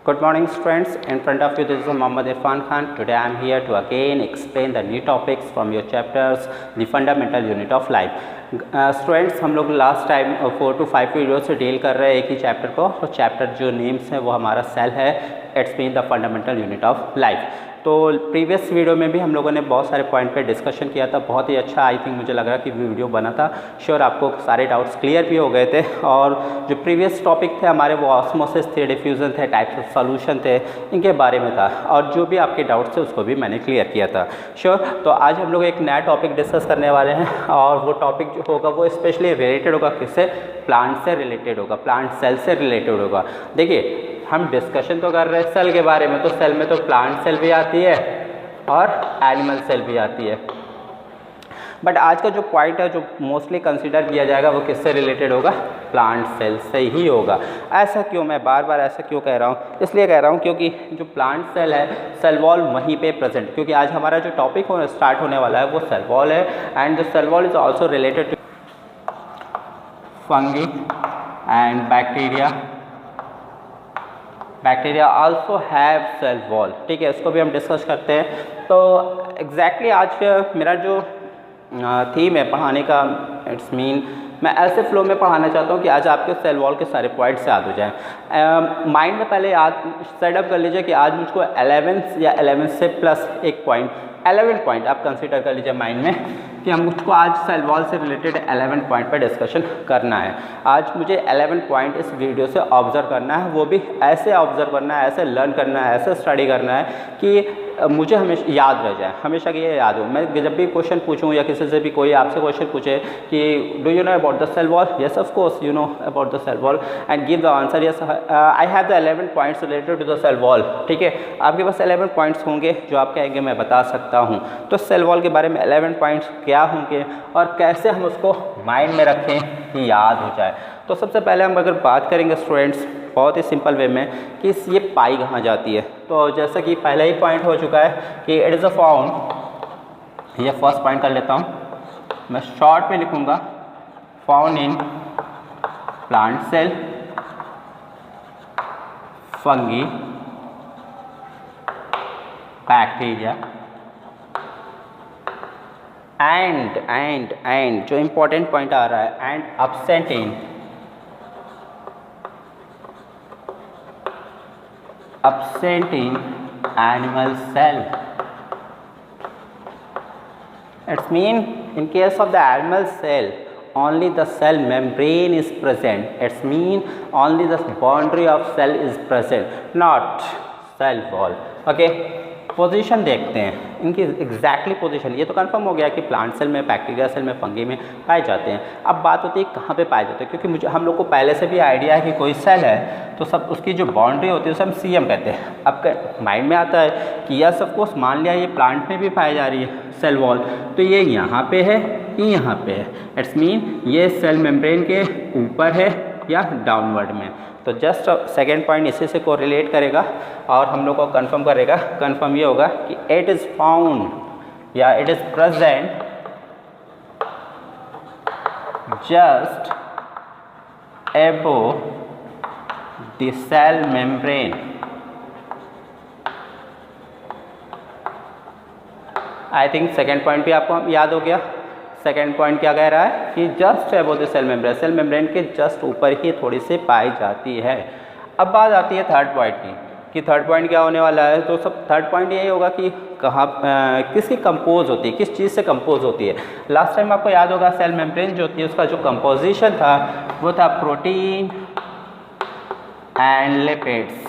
Good morning students, in front of you this is Muhammad Irfan Khan. Today I am here to again explain the new topics from your chapters, the fundamental unit of life. Students हम लोग last time 4 to 5 video से deal कर रहे हैं एक ही chapter को, और chapter जो नेम्स है वो हमारा सेल है, it's mean the fundamental unit of life. तो प्रीवियस वीडियो में भी हम लोगों ने बहुत सारे पॉइंट पे डिस्कशन किया था, बहुत ही अच्छा आई थिंक मुझे लग रहा कि वीडियो बना था। श्योर आपको सारे डाउट्स क्लियर भी हो गए थे, और जो प्रीवियस टॉपिक थे हमारे वो ऑस्मोसिस थे, डिफ्यूज़न थे, टाइप्स ऑफ सॉल्यूशन थे, इनके बारे में था, और जो भी आपके डाउट्स थे उसको भी मैंने क्लियर किया था। श्योर, तो आज हम लोग एक नया टॉपिक डिस्कस करने वाले हैं, और वो टॉपिक जो होगा वो स्पेशली रिलेटेड होगा किससे? प्लांट से रिलेटेड होगा, प्लांट सेल से रिलेटेड होगा। देखिए हम डिस्कशन तो कर रहे हैं सेल के बारे में, तो सेल में तो प्लांट सेल भी आती है और एनिमल सेल भी आती है, बट आज का जो पॉइंट है जो मोस्टली कंसीडर किया जाएगा वो किससे रिलेटेड होगा? प्लांट सेल से ही होगा। ऐसा क्यों, मैं बार बार ऐसा क्यों कह रहा हूँ? इसलिए कह रहा हूँ क्योंकि जो प्लांट सेल है, सेल वॉल वहीं पे प्रेजेंट, क्योंकि आज हमारा जो टॉपिक स्टार्ट होने वाला है वो सेल वॉल है, and the cell wall is also related to fungi and bacteria. Bacteria also have cell wall, ठीक है, इसको भी हम डिस्कस करते हैं। तो एग्जैक्टली आज मेरा जो थीम है पढ़ाने का, इट्स मीन मैं ऐसे फ्लो में पढ़ाना चाहता हूँ कि आज आपके सेल वॉल के सारे पॉइंट्स याद हो जाएं। माइंड में पहले याद सेटअप कर लीजिए कि आज मुझको 11 या 11 से प्लस एक पॉइंट, 11 पॉइंट आप कंसीडर कर लीजिए माइंड में कि हम मुझको आज सेल वॉल से रिलेटेड 11 पॉइंट पर डिस्कशन करना है। आज मुझे 11 पॉइंट इस वीडियो से ऑब्जर्व करना है, वो भी ऐसे ऑब्जर्व करना है, ऐसे लर्न करना है, ऐसे स्टडी करना है कि मुझे हमेशा याद रह जाए, हमेशा कि ये याद हो। मैं जब भी क्वेश्चन पूछूं या किसी से भी कोई आपसे क्वेश्चन पूछे कि do you know about the cell wall, yes of course you know about the cell wall, and give the answer yes I have the 11 points related to the cell wall. ठीक है, आपके पास 11 points होंगे जो आप कहेंगे मैं बता सकता हूँ। तो सेल वॉल के बारे में 11 पॉइंट्स क्या होंगे और कैसे हम उसको माइंड में रखें कि याद हो जाए। तो सबसे पहले हम अगर बात करेंगे स्टूडेंट्स बहुत ही सिंपल वे में कि ये पाई कहाँ जाती है, तो जैसा कि पहला ही पॉइंट हो चुका है कि इट इज़ अ फाउंड, ये फर्स्ट पॉइंट कर लेता हूँ, मैं शॉर्ट में लिखूँगा, found in plant cell, fungi, bacteria and जो इम्पोर्टेंट पॉइंट आ रहा है, and absent in animal cell. It's mean in case of the animal cell only the cell membrane is present. It's mean only the boundary of cell is present, not cell wall. Okay, position देखते हैं इनकी exactly position. ये तो confirm हो गया कि plant cell में, bacteria cell में, फंगी में पाए जाते हैं। अब बात होती है कहाँ पे पाए जाते हैं, क्योंकि मुझे हम लोग को पहले से भी आइडिया है कि कोई सेल है तो सब उसकी जो बाउंड्री होती है उसे हम सीएम कहते हैं। अब माइंड में आता है कि यस ऑफ कोर्स मान लिया ये प्लांट में भी पाई जा रही है सेल वॉल, तो ये यहाँ पे है, ये यहाँ पे है, इट्स मीन ये सेल मेम्ब्रेन के ऊपर है या डाउनवर्ड में। तो जस्ट सेकेंड पॉइंट इसी से कोरिलेट करेगा और हम लोग को कंफर्म करेगा। कंफर्म ये होगा कि इट इज़ फाउंड या it is present just above the cell membrane। I think second point भी आपको याद हो गया। सेकेंड पॉइंट क्या कह रहा है कि just above the cell membrane, cell membrane के जस्ट ऊपर ही थोड़ी सी पाई जाती है। अब बात आती है थर्ड पॉइंट की कि थर्ड पॉइंट क्या होने वाला है। तो सब थर्ड पॉइंट यही होगा कि कहाँ किसकी कंपोज होती है, किस चीज़ से कंपोज होती है। लास्ट टाइम आपको याद होगा सेल मेम्ब्रेन जो होती है उसका जो कंपोजिशन था वो था प्रोटीन एंड लिपिड्स।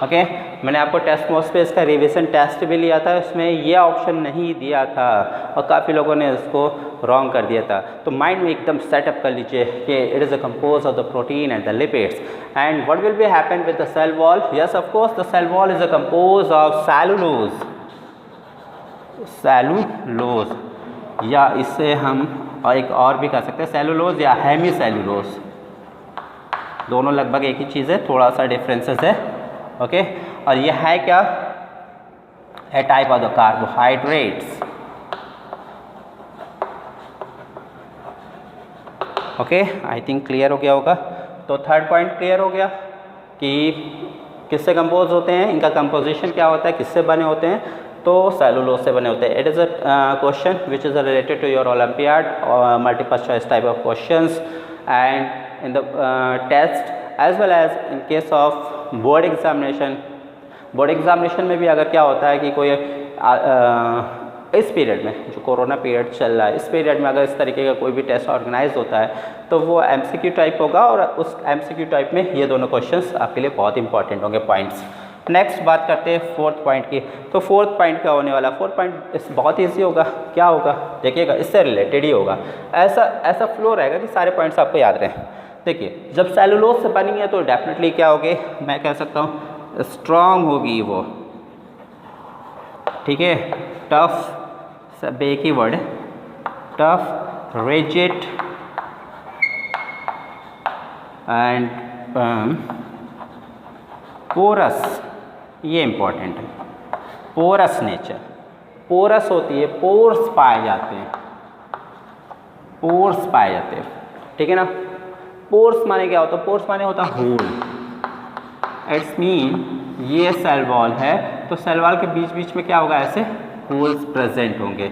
ओके, मैंने आपको टेस्ट मोड्स पे इसका रिवीजन टेस्ट भी लिया था, उसमें ये ऑप्शन नहीं दिया था और काफ़ी लोगों ने इसको रॉन्ग कर दिया था। तो माइंड में एकदम सेटअप कर लीजिए कि it is a compose of the protein and the lipids, and what will be happen with the cell wall? Yes of course the cell wall is a compose of cellulose, या इससे हम एक और भी कर सकते हैं सेलुलोज या हेमी सेलुलोज, दोनों लगभग एक ही चीज़ है, थोड़ा सा डिफरेंसेस है। ओके, और यह है क्या? है type of the carbohydrates. Okay, I think clear हो गया होगा। तो थर्ड पॉइंट क्लियर हो गया कि किससे कंपोज होते हैं, इनका कंपोजिशन क्या होता है, किससे बने होते हैं, तो सेलुलोज से बने होते हैं। It is a question which is related to your olympiad multiple choice type of questions and in the test as well as in case of board examination. Board examination में भी अगर क्या होता है कि कोई इस पीरियड में जो कोरोना पीरियड चल रहा है, इस पीरियड में अगर इस तरीके का कोई भी टेस्ट ऑर्गेनाइज होता है तो वो एमसीक्यू टाइप होगा, और उस एमसीक्यू टाइप में ये दोनों क्वेश्चंस आपके लिए बहुत इंपॉर्टेंट होंगे पॉइंट्स। नेक्स्ट बात करते हैं फोर्थ पॉइंट की। तो फोर्थ पॉइंट क्या होने वाला, फोर्थ पॉइंट इस बहुत ईजी होगा। क्या होगा देखिएगा, इससे रिलेटेड ही होगा। ऐसा फ्लो रहेगा कि सारे पॉइंट्स आपको याद रहें। देखिए, जब सेलुलोज से बनी है तो डेफिनेटली क्या होगी, मैं कह सकता हूँ स्ट्रॉन्ग होगी वो, ठीक है। टफ, सब एक ही वर्ड है, टफ, रिजिड एंड पोरस, ये इंपॉर्टेंट है। पोरस नेचर, पोरस होती है, पोर्स पाए जाते हैं, पोर्स पाए जाते हैं, ठीक है ना। पोर्स माने क्या होता है, पोर्स माने होता है होल। इट्स मीन ये सेल वॉल है तो सेल वॉल के बीच बीच में क्या होगा, ऐसे होल्स प्रेजेंट होंगे,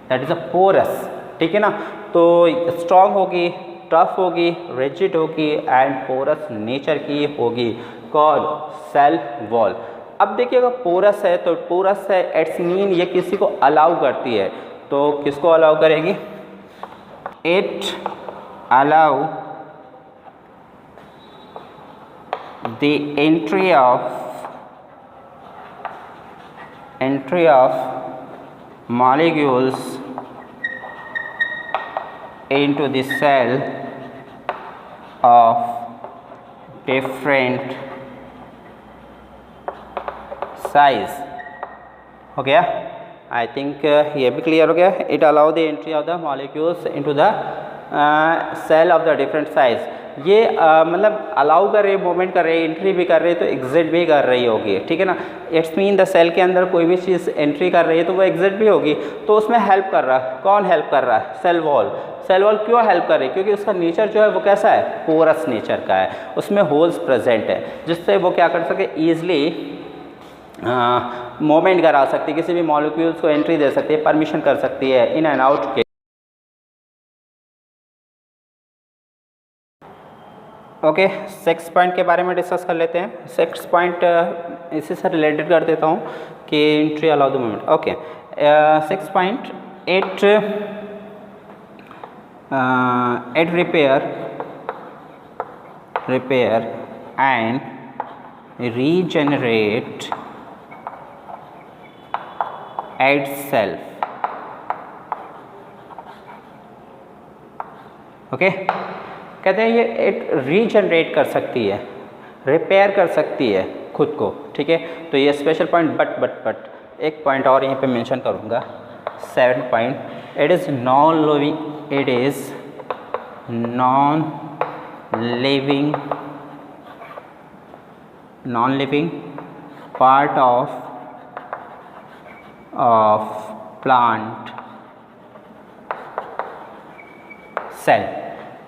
दैट इज़ अ पोरस, ठीक है ना। तो स्ट्रॉन्ग होगी, टफ होगी, रिजिड होगी एंड पोरस नेचर की होगी, कौन, सेल वॉल। अब देखिएगा पोरस है तो पोरस है, इट्स मीन ये किसी को अलाउ करती है, तो किसको अलाउ करेगी, it allow the entry of molecules into the cell of different size। हो गया, आई थिंक ये भी क्लियर हो गया। It allow the entry of the molecules into the cell of the different size. ये मतलब अलाउ कर रही है, मूवमेंट कर रही है, एंट्री भी कर रही है तो एग्जिट भी कर रही होगी, ठीक है ना। इट्स मीन द सेल के अंदर कोई भी चीज़ एंट्री कर रही है तो वो एग्जिट भी होगी, तो उसमें हेल्प कर रहा है, कौन हेल्प कर रहा है, सेल वॉल। सेल वॉल क्यों हेल्प कर रही है, क्योंकि उसका नेचर जो है वो कैसा है, पोरस नेचर का है, उसमें होल्स प्रेजेंट है, जिससे वो क्या कर सके, ईजिली मूवमेंट करा सकती है, किसी भी मॉलिक्यूल्स को एंट्री दे सकती है, परमिशन कर सकती है इन एंड आउट के। ओके, सिक्स पॉइंट के बारे में डिस्कस कर लेते हैं। सिक्स पॉइंट इसी से रिलेटेड कर देता हूँ कि entry allow the movement. Okay, 6.8 at repair and regenerate itself। Okay, कहते हैं ये इट रीजनरेट कर सकती है, रिपेयर कर सकती है खुद को, ठीक है। तो ये स्पेशल पॉइंट, बट एक पॉइंट और यहीं पे मेंशन करूँगा, 7 point, it is non living part of plant cell.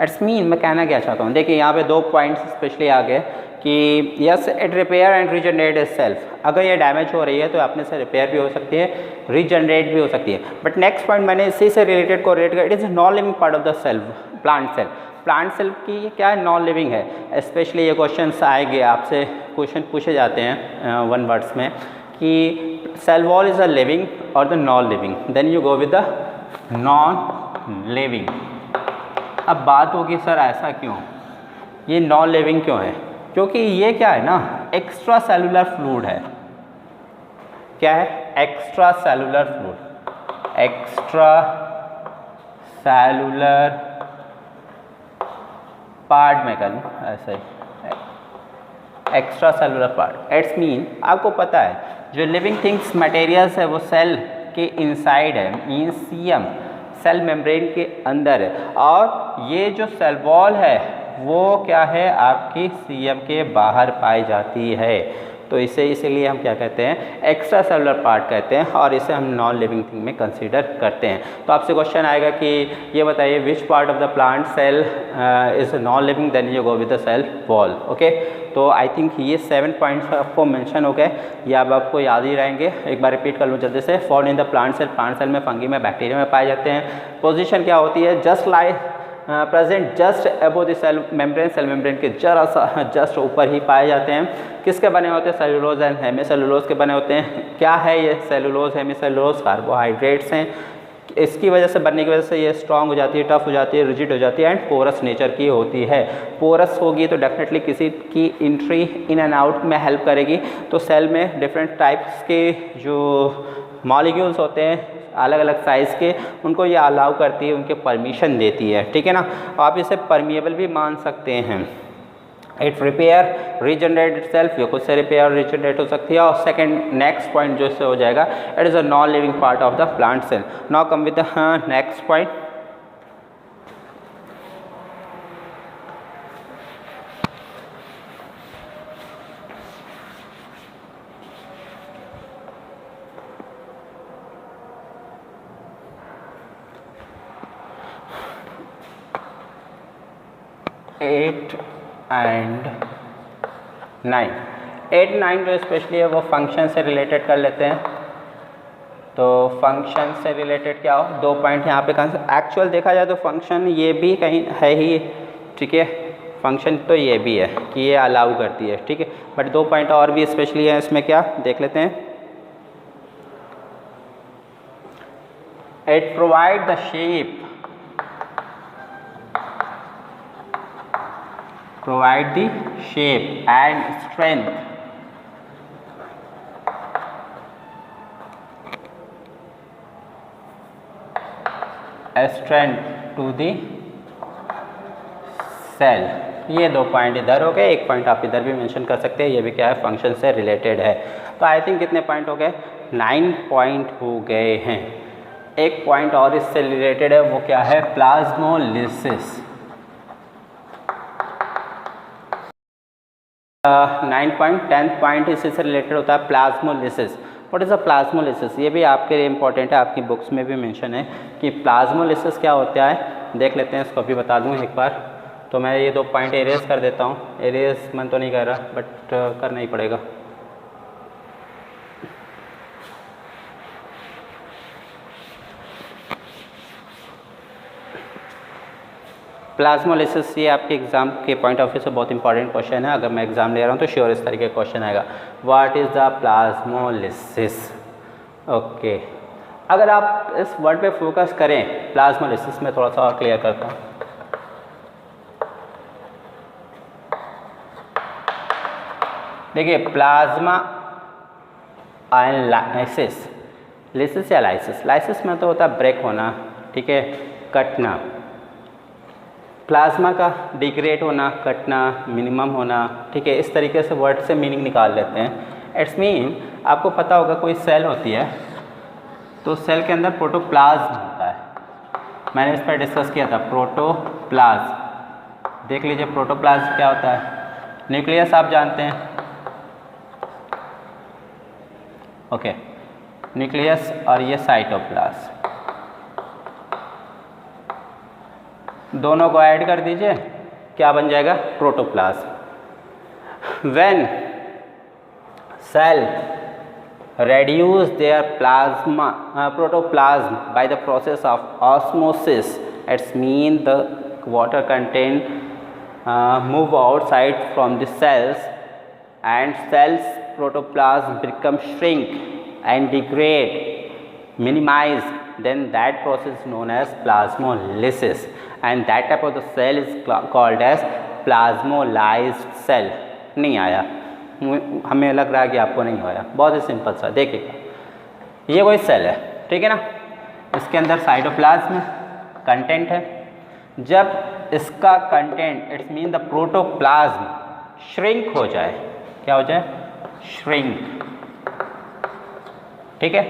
Its mean मैं कहना क्या चाहता हूँ, देखिए यहाँ पे 2 पॉइंट्स स्पेशली आ गए कि yes it repair and regenerate it self. अगर ये डैमेज हो रही है तो अपने से रिपेयर भी हो सकती है, रीजनरेट भी हो सकती है। बट नेक्स्ट पॉइंट मैंने इसी से रिलेटेड को रिलेट किया, it is non living part of the cell, plant cell. Plant cell की क्या है, नॉन लिविंग है। स्पेशली ये क्वेश्चन आएंगे आपसे, क्वेश्चन पूछे जाते हैं 1 वर्ड्स में कि cell wall is a living और the non living, then you go with the non living. अब बात होगी सर ऐसा क्यों, ये नॉन लिविंग क्यों है, क्योंकि ये क्या है ना, एक्स्ट्रा सेलुलर फ्लूइड है। क्या है, extra cellular fluid, extra cellular part में कर ऐसे, extra cellular part. It's mean आपको पता है जो लिविंग थिंग्स मटेरियल्स है वो सेल के इनसाइड है, मीन सीएम, सेल मेम्ब्रेन के अंदर है, और ये जो सेल वॉल है वो क्या है, आपकी सीएम के बाहर पाई जाती है। तो इसे इसीलिए हम क्या कहते हैं, एक्स्ट्रा सेलुलर पार्ट कहते हैं, और इसे हम नॉन लिविंग थिंग में कंसीडर करते हैं। तो आपसे क्वेश्चन आएगा कि ये बताइए which part of the plant cell is non living, then you go with the cell wall. Okay, तो आई थिंक ये 7 पॉइंट्स आपको मेंशन हो गए, ये अब आपको याद ही रहेंगे। एक बार रिपीट कर लूँ जल्दी से। Found in the plant cell में, फंगी में, बैक्टीरिया में पाए जाते हैं। पोजीशन क्या होती है, just like present just above the cell membrane के जरा सा जस्ट ऊपर ही पाए जाते हैं। किसके बने होते हैं, सेलुलोज एंड हेमीसेलुलोज के बने होते हैं। क्या है ये सेलुलोज हेमीसेलुलोज, कार्बोहाइड्रेट्स हैं। इसकी वजह से, बनने की वजह से ये स्ट्रांग हो जाती है, टफ हो जाती है, रिजिड हो जाती है एंड पोरस नेचर की होती है। पोरस होगी तो डेफिनेटली किसी की एंट्री इन एंड आउट में हेल्प करेगी। तो सेल में डिफरेंट टाइप्स के जो मॉलिक्यूल्स होते हैं अलग अलग साइज़ के, उनको ये अलाउ करती है, उनके परमिशन देती है, ठीक है ना। आप इसे परमिएबल भी मान सकते हैं। It repair regenerate it self, ये खुद से रिपेयर रीजनरेट हो सकती है। और सेकंड नेक्स्ट पॉइंट जो इससे हो जाएगा, it is a non living part of the plant cell. Now come with the next point. Eight and 9 जो स्पेशली है वो फंक्शन से रिलेटेड कर लेते हैं। तो फंक्शन से रिलेटेड क्या हो, 2 पॉइंट यहाँ पे एक्चुअल देखा जाए तो फंक्शन ये भी कहीं है ही, ठीक है। फंक्शन तो ये भी है कि ये अलाउ करती है, ठीक है। बट 2 पॉइंट और भी स्पेशली है इसमें, क्या देख लेते हैं। It provide the shape, provide the shape and strength to the cell। ये 2 पॉइंट इधर हो गए, 1 पॉइंट आप इधर भी मेंशन कर सकते हैं, ये भी क्या है, फंक्शन से रिलेटेड है। तो आई थिंक कितने पॉइंट हो गए, 9 पॉइंट हो गए हैं। एक पॉइंट और इससे रिलेटेड है, वो क्या है, प्लाज्मोलिसिस। 9 पॉइंट 10 पॉइंट इसी से रिलेटेड होता है, plasmolysis. What is a plasmolysis, ये भी आपके लिए इंपॉर्टेंट है, आपकी बुक्स में भी मेंशन है कि प्लाज्मोलिसिस क्या होता है। देख लेते हैं, इसको भी बता दूं एक बार। तो मैं ये 2 पॉइंट एरेज कर देता हूँ। एरेज मन तो नहीं कर रहा, बट करना ही पड़ेगा। प्लाज्मोलिसिस ये आपके एग्जाम के पॉइंट ऑफ व्यू से बहुत इंपॉर्टेंट क्वेश्चन है। अगर मैं एग्जाम ले रहा हूँ तो श्योर इस तरीके का क्वेश्चन आएगा, what is the plasmolysis. Okay, अगर आप इस वर्ड पे फोकस करें, प्लाज्मोलिसिस में थोड़ा सा और क्लियर करता हूँ। देखिए, प्लाज्मा एंड लाइसिस, लिसिस या लाइसिस, लाइसिस में तो होता है ब्रेक होना, ठीक है, कटना। प्लाज्मा का डिग्रेड होना, कटना, मिनिमम होना, ठीक है। इस तरीके से वर्ड से मीनिंग निकाल लेते हैं। इट्स मीन, आपको पता होगा कोई सेल होती है तो सेल के अंदर प्रोटोप्लाज्म होता है। मैंने इस पर डिस्कस किया था, प्रोटोप्लाज्म। देख लीजिए प्रोटोप्लाज्म क्या होता है। न्यूक्लियस आप जानते हैं, ओके, न्यूक्लियस, और ये साइटोप्लाज्म। दोनों को ऐड कर दीजिए, क्या बन जाएगा, protoplasm. When cell reduce their protoplasm by the process of osmosis, it means the water content move outside from the cells and cells protoplasm become shrink and degrade, minimize, then that process is known as plasmolysis, and that type of the cell is called as plasmolyzed cell। नहीं आया, हमें लग रहा है कि आपको नहीं आया, बहुत ही सिंपल सा। देखिएगा, ये कोई सेल है, ठीक है ना, इसके अंदर साइटोप्लाज्म कंटेंट है। जब इसका content, it's mean the protoplasm shrink हो जाए, क्या हो जाए, श्रिंक, ठीक है।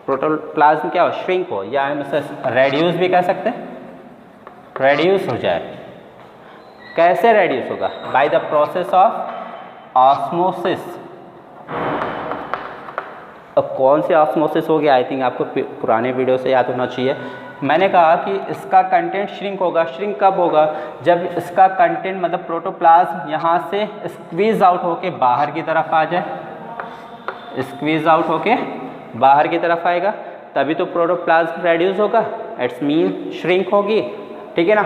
प्रोटोप्लाज्म क्या हो, श्रिंक हो, या हम इसे रेड्यूस भी कह सकते हैं, रेड्यूस हो जाए। कैसे रेड्यूस होगा, by the process of osmosis, अब कौन सी ऑस्मोसिस होगी, आई थिंक आपको पुराने वीडियो से याद होना चाहिए। मैंने कहा कि इसका कंटेंट श्रिंक होगा। श्रिंक कब होगा? जब इसका कंटेंट मतलब प्रोटोप्लाज्म यहाँ से स्क्वीज आउट होके बाहर की तरफ आ जाए। स्क्वीज आउट होके बाहर की तरफ आएगा तभी तो प्रोटोप्लाज्म रेड्यूस होगा, इट्स मीन श्रिंक होगी, ठीक है ना।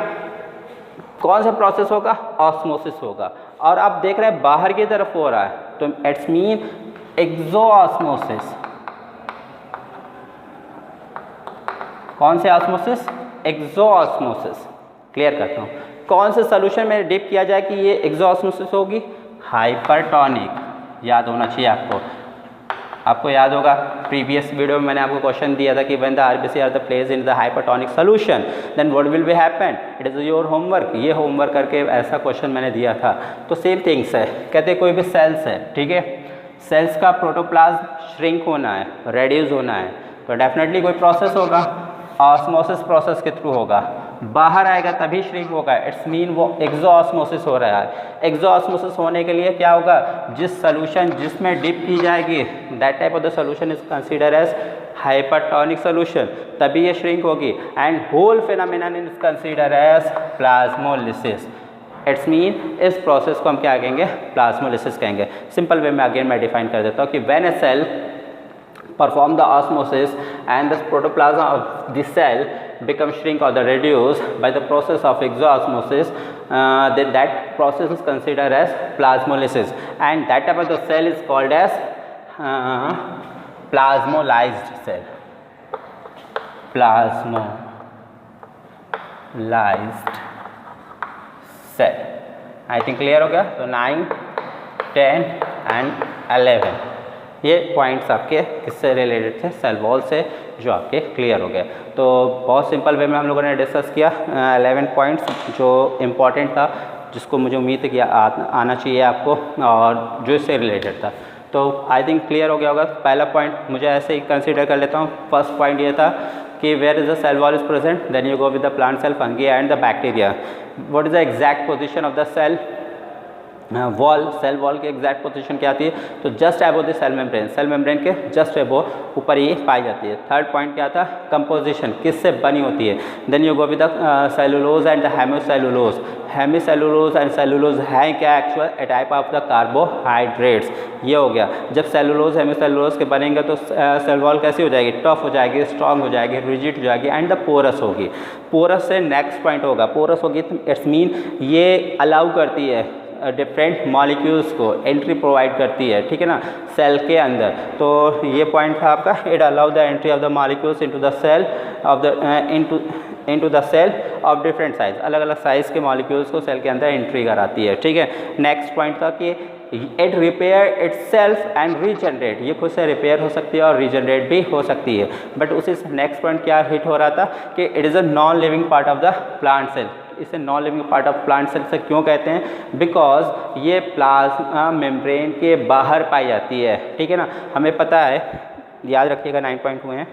कौन सा प्रोसेस होगा? ऑस्मोसिस होगा। और आप देख रहे हैं बाहर की तरफ हो रहा है तो इट्स मीन एक्सोऑस्मोसिस। कौन से ऑस्मोसिस? एक्सोऑस्मोसिस। क्लियर करता हूँ, कौन से सोल्यूशन में डिप किया जाए कि ये एक्सोऑस्मोसिस होगी? हाइपरटोनिक। याद होना चाहिए आपको याद होगा प्रीवियस वीडियो में मैंने आपको क्वेश्चन दिया था कि when the RBC are the place in the hypertonic solution then what will be happen, it is your homework. ये होमवर्क करके ऐसा क्वेश्चन मैंने दिया था। तो सेम थिंग्स है, कहते कोई भी सेल्स है, ठीक है, सेल्स का प्रोटोप्लाज्म श्रिंक होना है, रेड्यूस होना है, तो डेफिनेटली कोई प्रोसेस होगा, ऑस्मोसिस प्रोसेस के थ्रू होगा, बाहर आएगा तभी श्रिंक होगा, इट्स मीन वो एक्सोऑस्मोसिस हो रहा है। एक्सोऑस्मोसिस होने के लिए क्या होगा? जिस सोल्यूशन जिसमें डिप की जाएगी that type of the solution is consider as hypertonic solution, तभी ये श्रिंक होगी। And whole phenomenon is consider as plasmolysis. It's mean इस प्रोसेस को हम क्या कहेंगे? प्लाज्मोलिसिस कहेंगे। सिंपल वे में अगेन मैं डिफाइन कर देता हूँ कि when a cell perform the osmosis and the protoplasm of the cell become shrink or the reduce by the process of exoosmosis, then that process is considered as plasmolysis, and that type of the cell is called as plasmolysed cell. Plasmolysed cell. I think clear हो गया। तो 9, 10 and 11 ये points आपके किससे related थे? Cell wall से, जो आपके क्लियर हो गए। तो बहुत सिंपल वे में हम लोगों ने डिस्कस किया 11 पॉइंट्स जो इम्पॉर्टेंट था, जिसको मुझे उम्मीद है कि आना चाहिए आपको और जो इससे रिलेटेड था। तो आई थिंक क्लियर हो गया होगा। पहला पॉइंट मुझे ऐसे ही कंसिडर कर लेता हूँ। फर्स्ट पॉइंट ये था कि where is the cell wall is present, then you go with the plant cell, fungi and the bacteria. What is the exact position of the cell wall? Cell wall की exact position क्या आती है? तो just above the cell membrane, cell membrane के just above ऊपर ही पाई जाती है। Third point क्या था? कंपोजिशन, किससे बनी होती है? Then you go with the cellulose and the hemicellulose. Hemicellulose and cellulose है क्या? Actual a type of the carbohydrates. ये हो गया। जब सेलुलोज हेमिसेलुलोज के बनेंगे तो सेल वॉल कैसी हो जाएगी? टफ हो जाएगी, स्ट्रॉन्ग हो जाएगी, रिजिड हो जाएगी एंड द पोरस होगी। पोरस से नेक्स्ट पॉइंट होगा, पोरस होगी तो इट्स मीन ये अलाउ करती है डिफरेंट मॉलिक्यूल्स को, एंट्री प्रोवाइड करती है, ठीक है ना, सेल के अंदर। तो ये पॉइंट था आपका, it allow the entry of the molecules into the cell of the into the cell of different size, अलग अलग साइज़ के मॉलिक्यूल्स को सेल के अंदर एंट्री कराती है, ठीक है। नेक्स्ट पॉइंट था कि it repair it self and regenerate, ये खुद से रिपेयर हो सकती है और रीजनरेट भी हो सकती है। बट उसी नेक्स्ट पॉइंट क्या हिट हो रहा था कि it is a non living part of the plant cell. इसे non living part of plant cell से क्यों कहते हैं? बिकॉज ये प्लाज्मा मेम्ब्रेन के बाहर पाई जाती है, ठीक है ना। हमें पता है, याद रखिएगा 9 पॉइंट हुए हैं।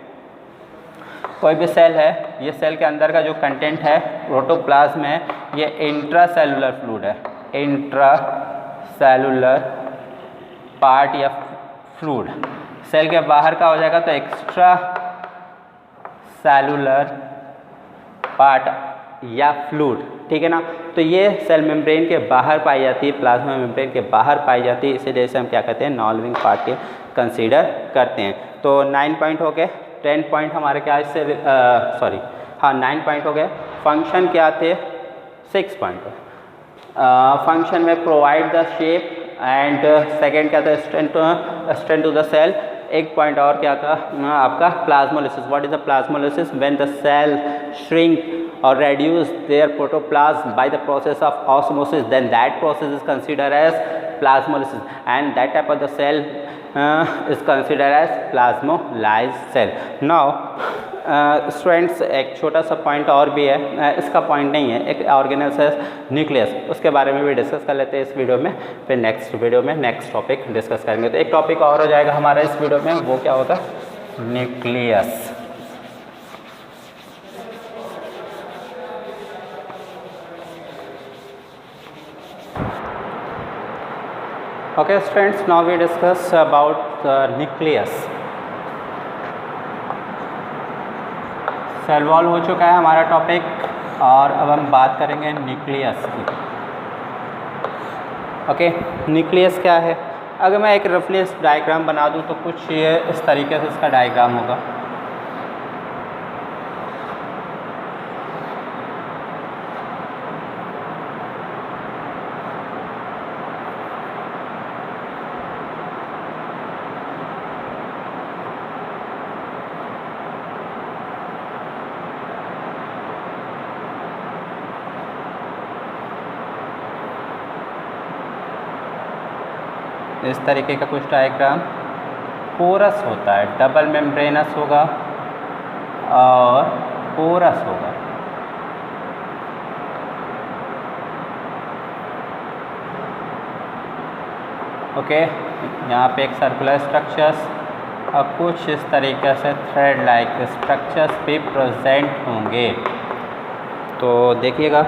कोई भी सेल है, ये सेल के अंदर का जो कंटेंट है प्रोटोप्लाज्म है, ये इंट्रासेलुलर फ्लूइड है, इंट्रासेलुलर पार्ट या फ्लूइड। सेल के बाहर का हो जाएगा तो एक्स्ट्रा सेलुलर पार्ट या फ्लूइड, ठीक है ना। तो ये सेल मेम्ब्रेन के बाहर पाई जाती है, प्लाज्मा मेम्ब्रेन के बाहर पाई जाती है, इसीलिए इसे हम क्या कहते हैं? नॉन लिविंग पार्ट के कंसीडर करते हैं। तो 9 पॉइंट हो गए। 10 पॉइंट हमारे क्या इससे 9 पॉइंट हो गए। फंक्शन क्या थे? 6 पॉइंट। फंक्शन में provide the shape and second क्या था? Strength to the cell. एक पॉइंट और क्या था आपका? Plasmolysis. What is the plasmolysis? When the cell shrink or reduce their protoplasm by the process of osmosis, then that process is considered as plasmolysis, and that type of the cell is considered as plasmolyzed cell. Now students एक छोटा सा point और भी है, इसका point नहीं है, एक ऑर्गेनेल है न्यूक्लियस, उसके बारे में भी डिस्कस कर लेते हैं इस वीडियो में। फिर नेक्स्ट वीडियो में नेक्स्ट टॉपिक डिस्कस करेंगे। तो एक टॉपिक और हो जाएगा हमारा इस वीडियो में, वो क्या होगा? Nucleus. Okay students, now we discuss about the nucleus. Cell wall हो चुका है हमारा टॉपिक, और अब हम बात करेंगे न्यूक्लियस की। ओके, न्यूक्लियस क्या है? अगर मैं एक रफली डायग्राम बना दूं तो कुछ ये इस तरीके से इसका डायग्राम होगा। इस तरीके का कुछ डायग्राम पोरस होता है, डबल मेम्ब्रेनस होगा और पोरस होगा। ओके, यहाँ पे एक सर्कुलर स्ट्रक्चर्स और कुछ इस तरीके से थ्रेड लाइक स्ट्रक्चर्स भी प्रेजेंट होंगे। तो देखिएगा,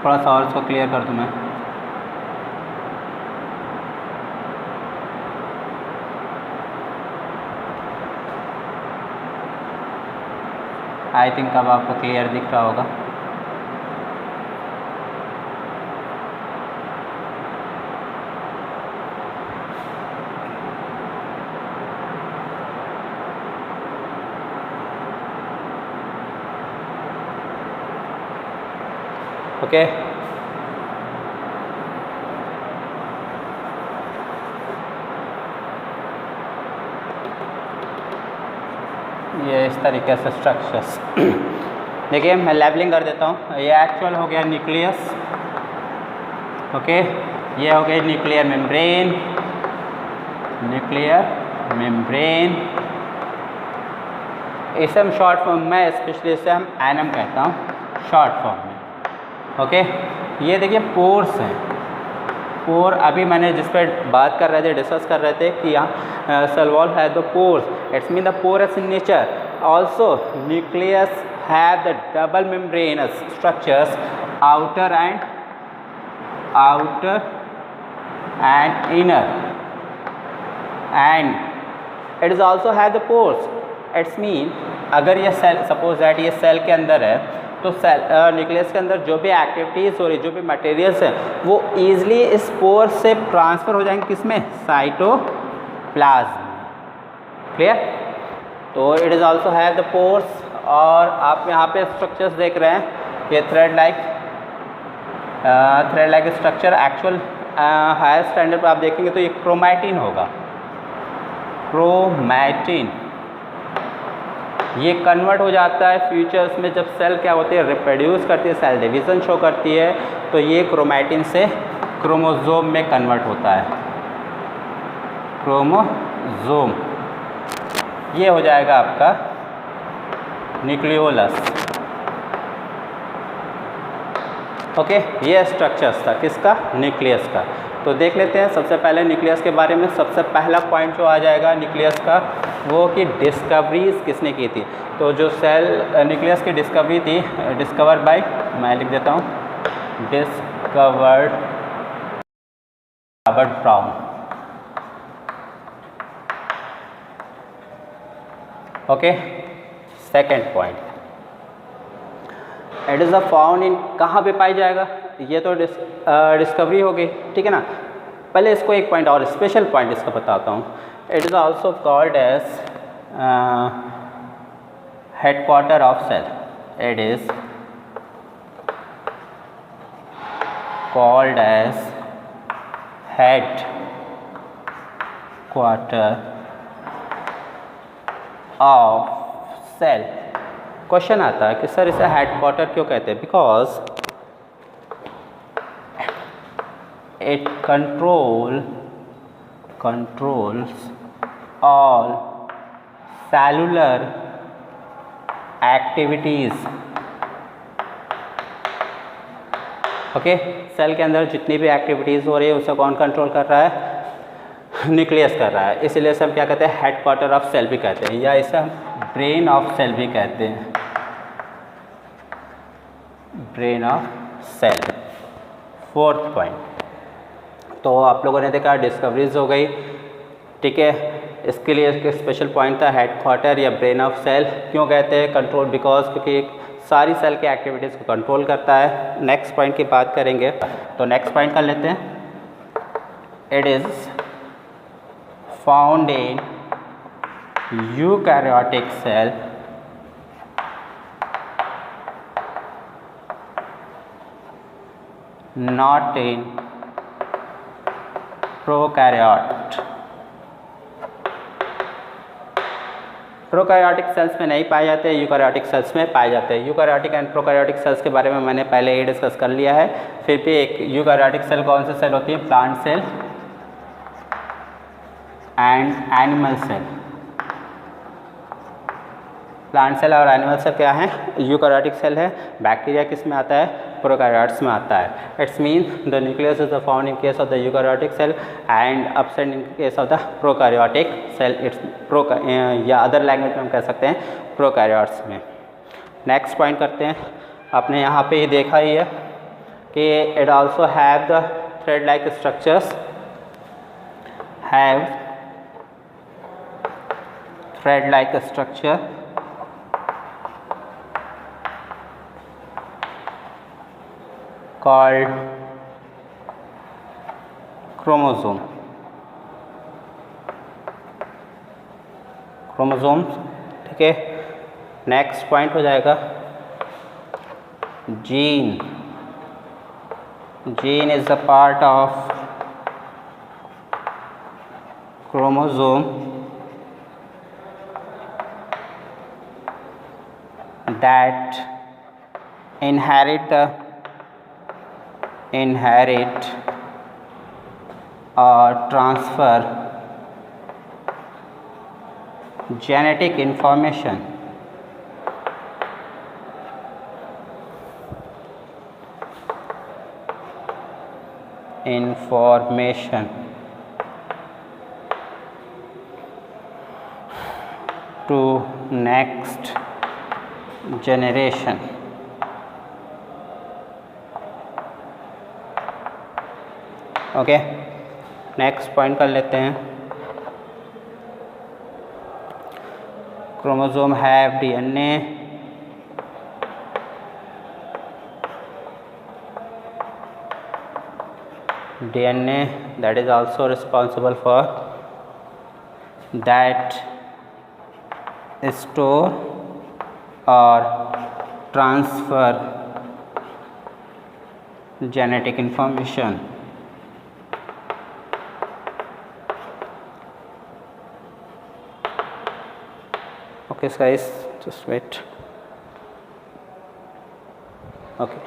थोड़ा सा और इसको क्लियर कर दूँ मैं। आई थिंक अब आपको क्लियर दिख रहा होगा। ओके, ये इस तरीके से स्ट्रक्चर्स देखिए, मैं लेबलिंग कर देता हूँ। ये एक्चुअल हो गया न्यूक्लियस। ओके, ये हो गया न्यूक्लियर मेम्ब्रेन, न्यूक्लियर मेम्ब्रेन। इसे हम शॉर्ट फॉर्म में, स्पेशली इसे हम एनएम कहता हूँ शॉर्ट फॉर्म में। ओके, ये देखिए पोर्स हैं। पोर अभी मैंने जिस पर बात कर रहे थे, डिस्कस कर रहे थे कि यहाँ सेल वॉल है the pores, it's mean the porous in nature. Also nucleus have the double membranous structures, outer and inner, and it is also have the pores. It's mean अगर ये सेल, सपोज दैट ये cell के अंदर है, तो cell nucleus के अंदर जो भी एक्टिविटीज़ हो रही, जो भी मटेरियल्स हैं, वो ईजिली इस पोर से ट्रांसफ़र हो जाएंगे किसमें? साइटोप्लाज्म। क्लियर? तो it is also have the pores. और आप यहाँ पे स्ट्रक्चर्स देख रहे हैं, ये thread like structure actual higher standard पर आप देखेंगे तो ये क्रोमैटिन होगा। क्रोमैटिन ये कन्वर्ट हो जाता है फ्यूचर्स में, जब सेल क्या होती है, रिप्रोड्यूस करती है, सेल डिवीज़न शो करती है, तो ये क्रोमैटिन से क्रोमोसोम में कन्वर्ट होता है। क्रोमोसोम ये हो जाएगा आपका न्यूक्लियोलस। ओके, ये स्ट्रक्चर्स था किसका? न्यूक्लियस का। तो देख लेते हैं सबसे पहले न्यूक्लियस के बारे में। सबसे पहला पॉइंट जो आ जाएगा न्यूक्लियस का, वो कि डिस्कवरीज किसने की थी। तो जो सेल न्यूक्लियस की डिस्कवरी थी, डिस्कवर्ड बाय, मैं लिख देता हूँ, discovered Robert brown. Okay, second point, it is a found in, कहाँ पे पाई जाएगा? ये तो डिस्कवरी हो गई, ठीक है ना। पहले इसको एक पॉइंट और स्पेशल पॉइंट इसका बताता हूँ। It is also called as headquarter of cell. It is called as headquarter of cell. Question आता है कि सर इसे हेडक्वार्टर क्यों कहते हैं? Because it controls all cellular activities। Okay, cell के अंदर जितनी भी एक्टिविटीज़ हो रही है उसे कौन कंट्रोल कर रहा है? न्यूक्लियस कर रहा है। इसीलिए इसे हम क्या कहते हैं? हेडक्वार्टर ऑफ सेल भी कहते हैं, या इसे हम ब्रेन ऑफ सेल भी कहते हैं। Brain of cell. Fourth point, तो आप लोगों ने देखा डिस्कवरीज हो गई, ठीक है। इसके लिए एक स्पेशल पॉइंट था हेड क्वार्टर या ब्रेन ऑफ सेल। क्यों कहते हैं कंट्रोल? बिकॉज क्योंकि सारी सेल की एक्टिविटीज़ को कंट्रोल करता है। नेक्स्ट पॉइंट की बात करेंगे तो नेक्स्ट पॉइंट कर लेते हैं। It is found in eukaryotic cell not in prokaryote। Prokaryotic cells में नहीं पाए जाते, यूकैरियोटिक सेल्स में पाए जाते हैं। यूकैरियोटिक एंड प्रोकैरियोटिक सेल्स के बारे में मैंने पहले ही डिस्कस कर लिया है। फिर भी एक यूकैरियोटिक सेल कौन सी सेल होती है? Plant cell and animal cell. Plant cell और एनिमल सेल क्या है? यूकैरियोटिक सेल है। बैक्टीरिया किस में आता है? प्रोकैरियोट्स में आता है। It's mean the nucleus is the found in case of the eukaryotic cell and absent in case of the prokaryotic cell. It's या अदर लैंग्वेज में हम कह सकते हैं प्रोकैरियोट्स में। नेक्स्ट पॉइंट करते हैं। आपने यहाँ पे ही देखा ही है कि it also have the thread like structures, have thread like structure called chromosome। ठीक है। नेक्स्ट पॉइंट हो जाएगा gene. Gene is a part of chromosome that inherit or transfer genetic information to next generation। Okay, next point कर लेते हैं। Chromosome have DNA, that is also responsible for that store or transfer genetic information। Okay guys, just wait। Okay,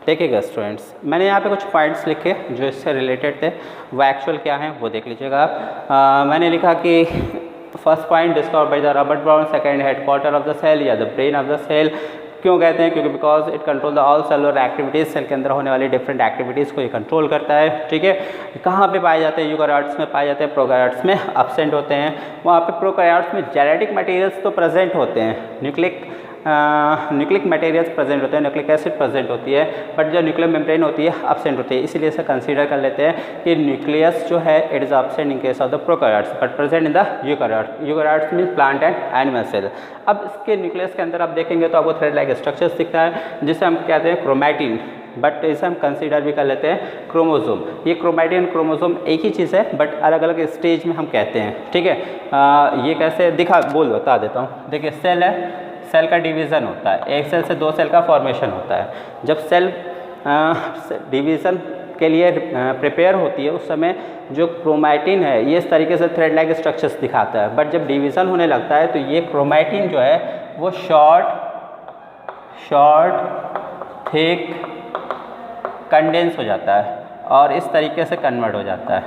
देखिएगा students, मैंने यहाँ पे कुछ points लिखे जो इससे रिलेटेड थे, वो एक्चुअल क्या हैं वो देख लीजिएगा आप। मैंने लिखा कि first point discover by the Robert Brown, second head quarter of the cell या the brain of the cell. क्यों कहते हैं? क्योंकि because it control the all cellular activities, cell के अंदर होने वाली डिफरेंट एक्टिविटीज़ को ये कंट्रोल करता है। ठीक है, कहाँ पे पाए जाते हैं? यूकैरियोट्स में पाए जाते हैं, प्रोकैरियोट्स में एब्सेंट होते हैं। वहाँ पे प्रोकैरियोट्स में जेनेटिक मटेरियल्स तो प्रेजेंट होते हैं, न्यूक्लिक मटेरियल्स प्रेजेंट होते हैं, न्यूक्लिक एसिड प्रेजेंट होती है, बट जो न्यूक्लियर मेम्ब्रेन होती है एब्सेंट होती है। इसीलिए इसे कंसीडर कर लेते हैं कि न्यूक्लियस जो है it is absent in case of the prokaryotes but present in the eukaryotes. Eukaryotes mean plant and animal cell. अब इसके न्यूक्लियस के अंदर आप देखेंगे तो आपको थ्रेड लाइक स्ट्रक्चर्स दिखता है जिसे हम कहते हैं क्रोमैटिन, बट इसे हम कंसीडर भी कर लेते हैं क्रोमोसोम। ये क्रोमैटिन क्रोमोसोम एक ही चीज़ है बट अलग अलग स्टेज में हम कहते हैं। ठीक है, ये कैसे बता देता हूँ। देखिए, सेल है, सेल का डिवीज़न होता है, एक सेल से दो सेल का फॉर्मेशन होता है। जब सेल डिवीज़न के लिए प्रिपेयर होती है उस समय जो क्रोमैटिन है ये इस तरीके से थ्रेड लाइक स्ट्रक्चर्स दिखाता है, बट जब डिवीज़न होने लगता है तो ये क्रोमैटिन जो है वो शॉर्ट थिक कंडेंस हो जाता है और इस तरीके से कन्वर्ट हो जाता है।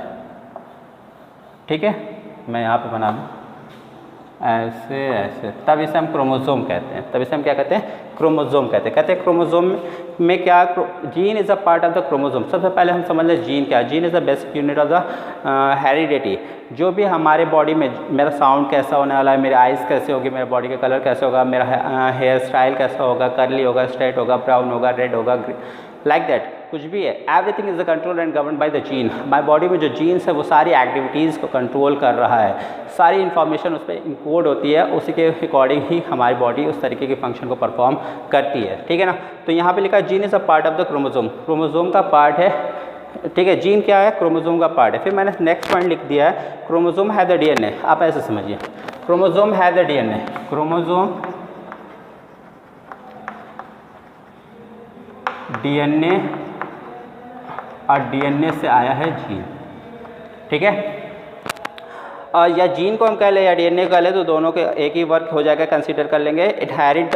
ठीक है, मैं यहाँ पे बना दूँ ऐसे, तब इसे हम क्रोमोसोम कहते हैं। तब इसे हम क्या कहते हैं? क्रोमोसोम कहते हैं। क्रोमोसोम में क्या? Gene is a part of the chromosome. सबसे पहले हम समझ लें जीन क्या है। Gene is the basic unit of the heredity. जो भी हमारे बॉडी में, मेरा साउंड कैसा होने वाला है, मेरे आइज़ कैसे होगी, मेरे बॉडी का कलर कैसे होगा, मेरा हेयर स्टाइल कैसा होगा, कर्ली होगा, स्ट्रेट होगा, ब्राउन होगा, रेड होगा, लाइक दैट कुछ भी है, everything is control and govern by the gene. हमारी बॉडी में जो जीन्स है वो सारी एक्टिविटीज़ को कंट्रोल कर रहा है, सारी इन्फॉर्मेशन उस पर इंकोड होती है, उसी के अकॉर्डिंग ही हमारी बॉडी उस तरीके के फंक्शन को परफॉर्म करती है, ठीक है ना। तो यहाँ पे लिखा है gene is a part of the chromosome, chromosome का पार्ट है, ठीक है। जीन क्या है, क्रोमोसोम का पार्ट है। फिर मैंने नेक्स्ट पॉइंट लिख दिया है क्रोमोसोम है द डीएनए। आप ऐसे समझिए, क्रोमोसोम है द डीएनए, क्रोमोसोम डीएनए और डीएनए से आया है जीन, ठीक है। या जीन को हम कह लें या डीएनए कह लें तो दोनों के एक ही वर्क हो जाएगा, कंसीडर कर लेंगे। इनहेरिट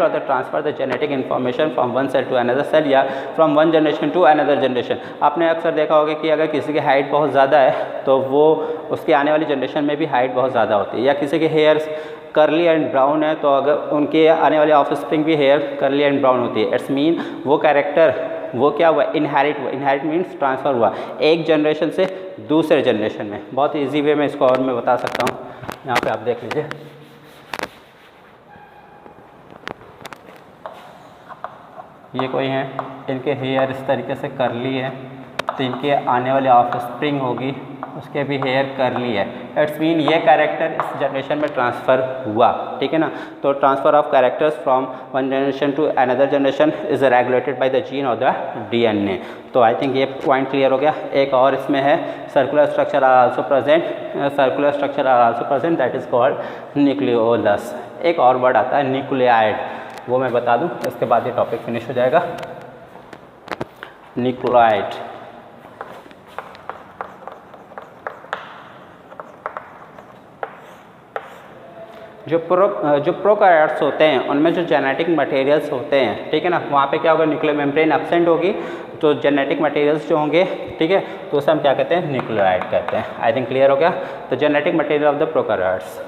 और the transfer the genetic information from one cell to another cell या from one generation to another generation. आपने अक्सर देखा होगा कि अगर किसी की हाइट बहुत ज़्यादा है तो वो उसकी आने वाली जनरेशन में भी हाइट बहुत ज़्यादा होती है, या किसी के हेयर्स करली एंड ब्राउन है तो अगर उनके आने वाले ऑफस्प्रिंग भी हेयर करली एंड ब्राउन होती है। इट्स मीन वो कैरेक्टर वो क्या हुआ, इनहेरिट हुआ। इनहेरिट मीन्स ट्रांसफ़र हुआ एक जनरेशन से दूसरे जनरेशन में। बहुत इजी वे में इसको और मैं बता सकता हूँ, यहाँ पे आप देख लीजिए। ये कोई हैं, इनके हेयर इस तरीके से करली है तो इनके आने वाले ऑफस्प्रिंग होगी उसके भी हेयर करली है। इट्स मीन ये कैरेक्टर इस जनरेशन में ट्रांसफ़र हुआ, ठीक है ना। तो transfer of characters from one generation to another generation is regulated by the gene और द डीएनए। तो आई थिंक ये पॉइंट क्लियर हो गया। एक और इसमें है circular structure are also present, circular structure are also present, that is called nucleolus. एक और वर्ड आता है न्यूक्लियाइड, वो मैं बता दूँ, इसके बाद ये टॉपिक फिनिश हो जाएगा। न्यूक्लियाइड जो प्रोकैरियोट्स होते हैं उनमें जो जेनेटिक मटेरियल्स होते हैं, ठीक है ना, वहाँ पे क्या होगा, न्यूक्लियर मेम्ब्रेन एब्सेंट होगी तो जेनेटिक मटेरियल्स जो होंगे, ठीक है, तो उसे हम क्या कहते हैं, न्यूक्लियोटाइड कहते हैं। आई थिंक क्लियर हो गया। तो genetic material of the prokaryotes,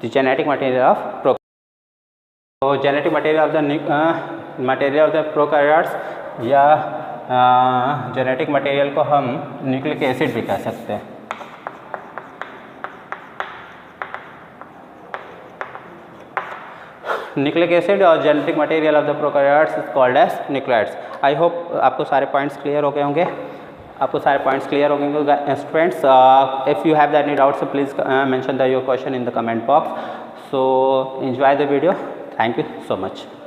the genetic material of तो genetic material of the prokaryotes या जेनेटिक मटेरियल को हम न्यूक्लिक एसिड भी कह सकते हैं। न्यूक्लिक एसिड और genetic material of the prokaryotes is called as nucleotides. I hope आपको सारे पॉइंट्स क्लियर हो गए होंगे। Students, if you have any doubts, please mention your question in the comment box. So enjoy the video. Thank you so much.